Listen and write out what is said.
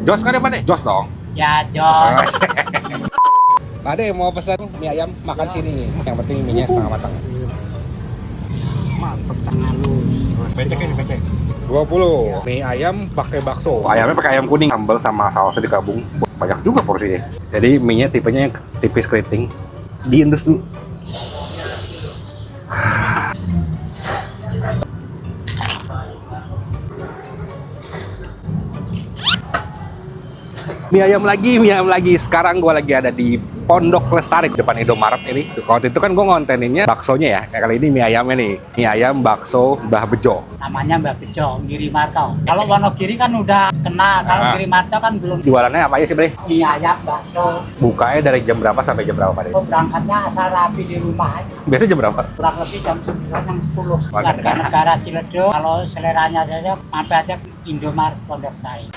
Jos kan ya Pak deh? Jos dong. Ya, Jos. Pak Ade mau pesan mie ayam makan sini. Yang penting mie-nya setengah matang. Mantap tangan lu. Beceknya becek. 20 mie ayam pakai bakso. Ayamnya pakai ayam kuning, sambal sama sausnya digabung. Banyak juga porsinya. Jadi mie-nya tipenya yang tipis keriting. Diendus dulu. Mie ayam lagi. Sekarang gue lagi ada di Pondok Lestari depan Indomaret ini. Waktu itu kan gue ngonteninnya baksonya ya. Kayak kali ini mie ayamnya nih. Mie ayam bakso Mbah Bejo. Namanya Mbak Bejo, Giri Marto. Kalau Wonogiri kan udah kena, kalau Giri Marto kan belum. Jualannya apa aja sih, Bre? Mie ayam, bakso. Bukanya dari jam berapa sampai jam berapa, Pak? Oh, berangkatnya asal rapi di rumah aja. Biasanya jam berapa? Kurang lebih jam 9 jam 10. Warga Warga negara Ciledug, kalau seleranya saja mampir aja Indomaret Pondok Sari.